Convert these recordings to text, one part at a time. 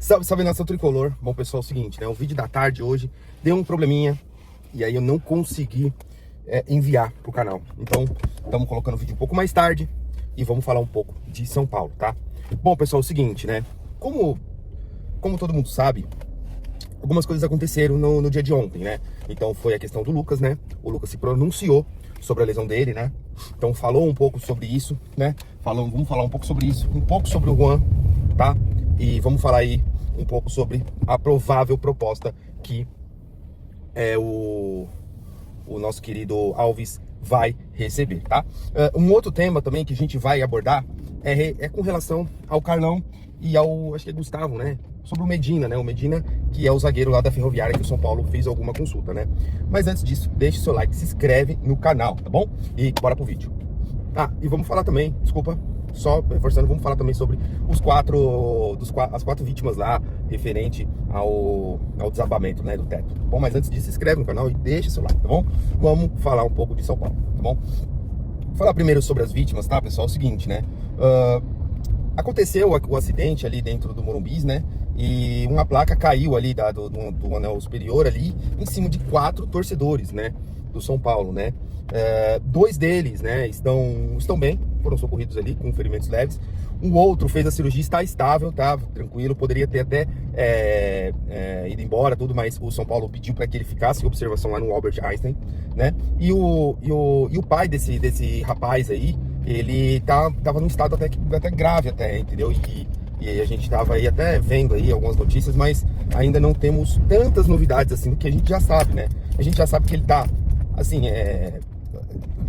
Salve, salve nação tricolor. Bom, pessoal, é o seguinte, né? O vídeo da tarde hoje deu um probleminha e aí eu não consegui enviar pro canal. Então, estamos colocando o vídeo um pouco mais tarde e vamos falar um pouco de São Paulo, tá? Bom, pessoal, é o seguinte, né? Como todo mundo sabe, algumas coisas aconteceram no dia de ontem, né? Então, foi a questão do Lucas, né? O Lucas se pronunciou sobre a lesão dele, né? Então, falou um pouco sobre isso, né? Vamos falar um pouco sobre isso, um pouco sobre o Juan, tá? E vamos falar aí um pouco sobre a provável proposta que o nosso querido Alves vai receber, tá? Um outro tema também que a gente vai abordar é com relação ao Carlão e ao, acho que é Gustavo, né? Sobre o Medina, né? O Medina, que é o zagueiro lá da Ferroviária, que o São Paulo fez alguma consulta, né? Mas antes disso, deixe seu like, se inscreve no canal, tá bom? E bora pro vídeo. E vamos falar também, desculpa, só reforçando, vamos falar também sobre as quatro vítimas lá, referente ao desabamento, né, do teto. Bom, mas antes disso, se inscreve no canal e deixa seu like, tá bom? Vamos falar um pouco de São Paulo, tá bom? Vou falar primeiro sobre as vítimas, tá, pessoal? É o seguinte, né? Aconteceu o acidente ali dentro do Morumbis, né? E uma placa caiu ali do anel superior ali, em cima de 4 torcedores, né? Do São Paulo, né? 2 deles, né, estão bem, foram socorridos ali com ferimentos leves. Um outro fez a cirurgia, está estável, tá tranquilo, poderia ter até ido embora, tudo, mas o São Paulo pediu para que ele ficasse em observação lá no Albert Einstein, né? E o pai desse rapaz aí, ele tava num estado até grave, até, entendeu? E a gente tava aí até vendo aí algumas notícias, mas ainda não temos tantas novidades assim do que a gente já sabe, né? A gente já sabe que ele tá, assim,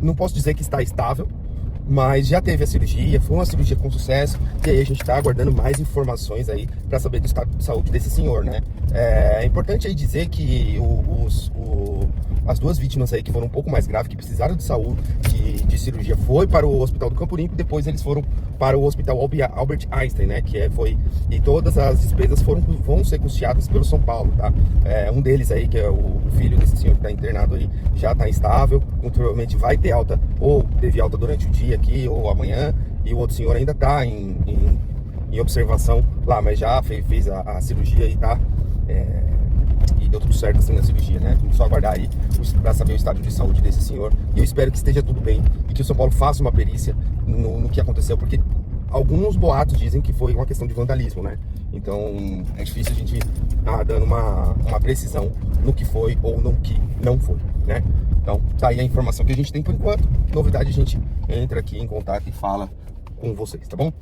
não posso dizer que está estável, mas já teve a cirurgia, foi uma cirurgia com sucesso, e aí a gente está aguardando mais informações aí para saber do estado de saúde desse senhor, né? É importante aí dizer que as 2 vítimas aí que foram um pouco mais graves, que precisaram de saúde, de cirurgia, foi para o Hospital do Campo Limpo, depois eles foram para o Hospital Albert Einstein, né? E todas as despesas vão ser custeadas pelo São Paulo, tá? Um deles aí, que é o filho desse senhor que está internado aí, já está instável, provavelmente vai ter alta, ou teve alta durante o dia aqui, ou amanhã, e o outro senhor ainda está em observação lá, mas já fez a cirurgia e tá... E deu tudo certo assim na cirurgia, né? Vamos só aguardar aí para saber o estado de saúde desse senhor. E eu espero que esteja tudo bem e que o São Paulo faça uma perícia no que aconteceu, porque alguns boatos dizem que foi uma questão de vandalismo, né? Então é difícil a gente dando uma precisão no que foi ou no que não foi, né? Então tá aí a informação que a gente tem por enquanto. Novidade, a gente entra aqui em contato e fala com vocês, tá bom?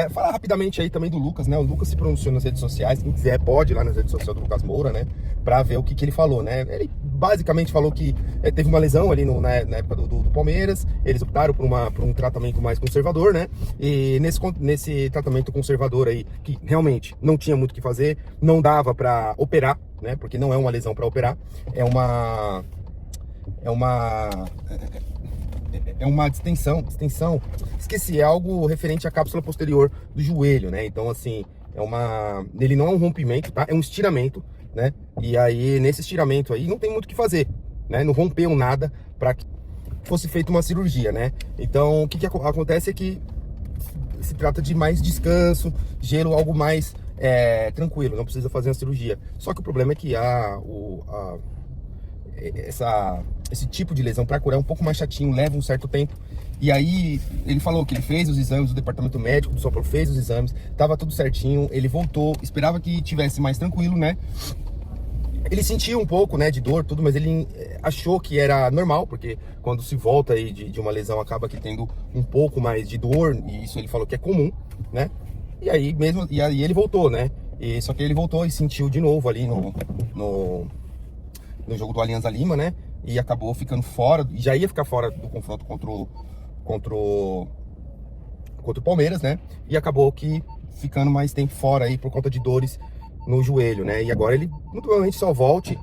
Falar rapidamente aí também do Lucas, né? O Lucas se pronunciou nas redes sociais, quem quiser pode ir lá nas redes sociais do Lucas Moura, né? Pra ver o que ele falou, né? Ele basicamente falou que teve uma lesão ali na época do Palmeiras, eles optaram por um tratamento mais conservador, né? E nesse tratamento conservador aí, que realmente não tinha muito o que fazer, não dava pra operar, né? Porque não é uma lesão pra operar, é uma distensão, esqueci, é algo referente à cápsula posterior do joelho, né? Então, assim, ele não é um rompimento, tá? É um estiramento, né? E aí, nesse estiramento aí, não tem muito o que fazer, né? Não rompeu nada para que fosse feita uma cirurgia, né? Então, o que acontece é que se trata de mais descanso, gelo, algo mais tranquilo, não precisa fazer uma cirurgia. Só que o problema é que esse tipo de lesão para curar é um pouco mais chatinho, leva um certo tempo. E aí ele falou que ele fez os exames, o departamento médico do São Paulo fez os exames, tava tudo certinho, ele voltou, esperava que tivesse mais tranquilo, né? Ele sentiu um pouco, né, de dor, tudo, mas ele achou que era normal, porque quando se volta aí de uma lesão acaba que tendo um pouco mais de dor, e isso ele falou que é comum, né? E aí ele voltou, né? Só que ele voltou e sentiu de novo ali no jogo do Alianza Lima, né? E acabou ficando fora, e já ia ficar fora do confronto contra o Palmeiras, né? E acabou que ficando mais tempo fora aí por conta de dores no joelho, né? E agora ele muito provavelmente só volte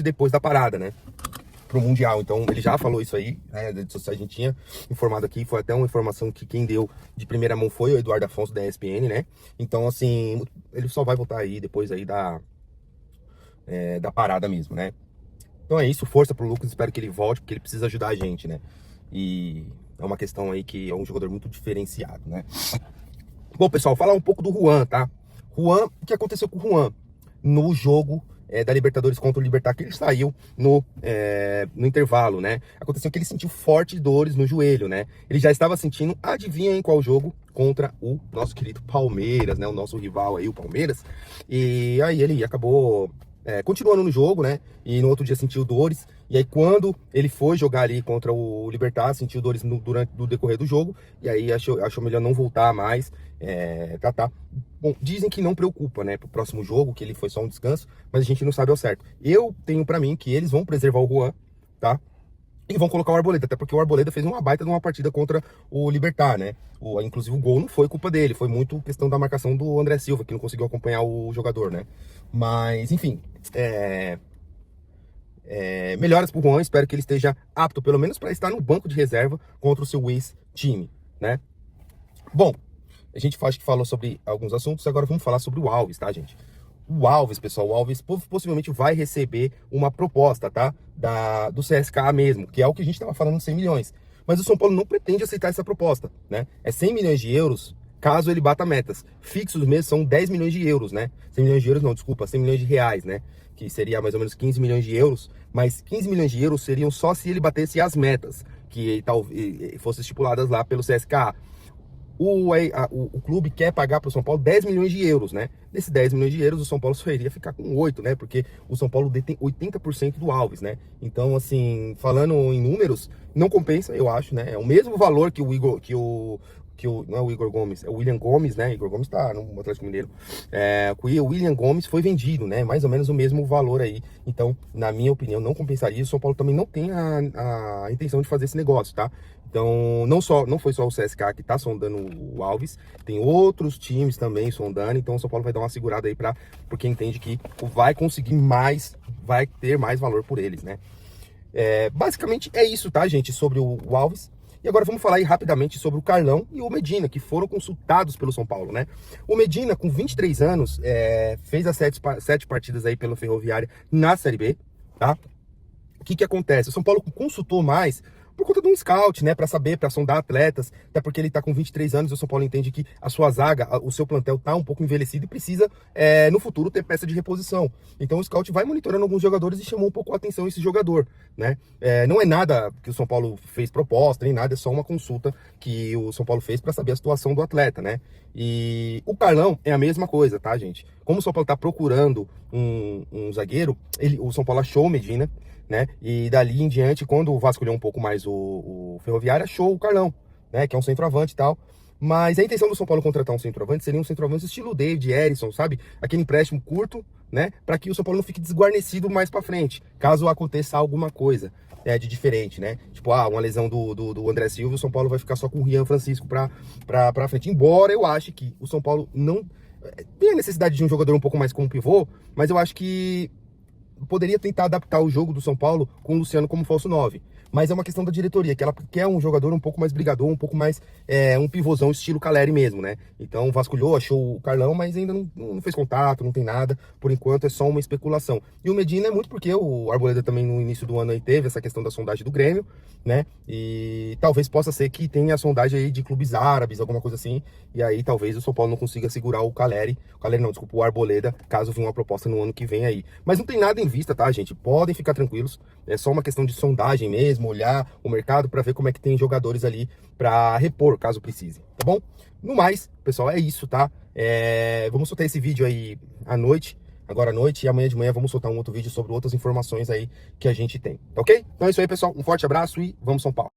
depois da parada, né? Pro Mundial. Então ele já falou isso aí, né? A gente tinha informado aqui, foi até uma informação que quem deu de primeira mão foi o Eduardo Afonso da ESPN, né? Então, assim, ele só vai voltar aí depois aí da parada mesmo, né? Então é isso, força pro Lucas, espero que ele volte, porque ele precisa ajudar a gente, né? E é uma questão aí que é um jogador muito diferenciado, né? Bom, pessoal, falar um pouco do Juan, tá? Juan, o que aconteceu com o Juan? No jogo da Libertadores contra o Libertad, que ele saiu no intervalo, né? Aconteceu que ele sentiu fortes dores no joelho, né? Ele já estava sentindo, adivinha em qual jogo? Contra o nosso querido Palmeiras, né? O nosso rival aí, o Palmeiras. E aí ele acabou continuando no jogo, né? E no outro dia sentiu dores. E aí quando ele foi jogar ali contra o Libertad, sentiu dores durante o decorrer do jogo. E aí achou melhor não voltar mais. Tá. Bom, dizem que não preocupa, né? Pro próximo jogo, que ele foi só um descanso. Mas a gente não sabe ao certo. Eu tenho pra mim que eles vão preservar o Juan, tá? E vão colocar o Arboleda, até porque o Arboleda fez uma baita de uma partida contra o Libertad, né? Inclusive o gol não foi culpa dele, foi muito questão da marcação do André Silva, que não conseguiu acompanhar o jogador, né? Mas, enfim, melhoras pro Juan, espero que ele esteja apto, pelo menos para estar no banco de reserva contra o seu ex-time, né? Bom, a gente acho que falou sobre alguns assuntos, agora vamos falar sobre o Alves, tá, gente? O Alves, pessoal, o Alves possivelmente vai receber uma proposta, tá? Do CSKA mesmo, que é o que a gente estava falando, 100 milhões. Mas o São Paulo não pretende aceitar essa proposta, né? É 100 milhões de euros caso ele bata metas. Fixos mesmo são 10 milhões de euros, né? 100 milhões de euros não, desculpa, 100 milhões de reais, né? Que seria mais ou menos 15 milhões de euros. Mas 15 milhões de euros seriam só se ele batesse as metas que fossem estipuladas lá pelo CSKA. O clube quer pagar para o São Paulo 10 milhões de euros, né? Desses 10 milhões de euros, o São Paulo só iria ficar com 8, né? Porque o São Paulo detém 80% do Alves, né? Então, assim, falando em números, não compensa, eu acho, né? É o mesmo valor que não é o Igor Gomes, é o William Gomes, né? Igor Gomes tá no Atlético Mineiro. O William Gomes foi vendido, né? Mais ou menos o mesmo valor aí. Então, na minha opinião, não compensaria. O São Paulo também não tem a intenção de fazer esse negócio, tá? Então, não foi só o CSKA que tá sondando o Alves, tem outros times também sondando, então o São Paulo vai dar uma segurada aí porque entende que vai conseguir mais, vai ter mais valor por eles, né? Basicamente é isso, tá, gente, sobre o Alves. E agora vamos falar aí rapidamente sobre o Carlão e o Medina, que foram consultados pelo São Paulo, né? O Medina, com 23 anos, fez as 7 partidas aí pela Ferroviária na Série B, tá? O que acontece? O São Paulo consultou mais por conta de um scout, né, para saber, para sondar atletas, até porque ele tá com 23 anos, o São Paulo entende que a sua zaga, o seu plantel tá um pouco envelhecido e precisa, no futuro, ter peça de reposição. Então o scout vai monitorando alguns jogadores e chamou um pouco a atenção esse jogador, né? Não é nada que o São Paulo fez proposta, nem nada, é só uma consulta que o São Paulo fez para saber a situação do atleta, né? E o Carlão é a mesma coisa, tá, gente? Como o São Paulo tá procurando um zagueiro, o São Paulo achou o Medina, né? E dali em diante, quando vasculhou um pouco mais o Ferroviário, achou o Carlão, né? Que é um centroavante e tal. Mas a intenção do São Paulo contratar um centroavante seria um centroavante estilo David, Erisson, sabe? Aquele empréstimo curto, né? Para que o São Paulo não fique desguarnecido mais para frente, caso aconteça alguma coisa de diferente, né? Tipo, uma lesão do André Silva, o São Paulo vai ficar só com o Rian Francisco pra frente. Embora eu ache que o São Paulo não tem a necessidade de um jogador um pouco mais como pivô, mas eu acho que poderia tentar adaptar o jogo do São Paulo com o Luciano como falso 9. Mas é uma questão da diretoria, que ela quer um jogador um pouco mais brigador, um pouco mais um pivôzão estilo Caleri mesmo, né? Então vasculhou, achou o Carlão, mas ainda não fez contato, não tem nada. Por enquanto é só uma especulação. E o Medina é muito porque o Arboleda também no início do ano aí teve essa questão da sondagem do Grêmio, né? E talvez possa ser que tenha a sondagem aí de clubes árabes, alguma coisa assim. E aí talvez o São Paulo não consiga segurar o Caleri não, desculpa, o Arboleda, caso venha uma proposta no ano que vem aí. Mas não tem nada em vista, tá, gente? Podem ficar tranquilos. É só uma questão de sondagem mesmo, olhar o mercado para ver como é que tem jogadores ali para repor, caso precise, tá bom? No mais, pessoal, é isso, tá? Vamos soltar esse vídeo aí agora à noite, e amanhã de manhã vamos soltar um outro vídeo sobre outras informações aí que a gente tem, tá ok? Então é isso aí, pessoal. Um forte abraço e vamos São Paulo!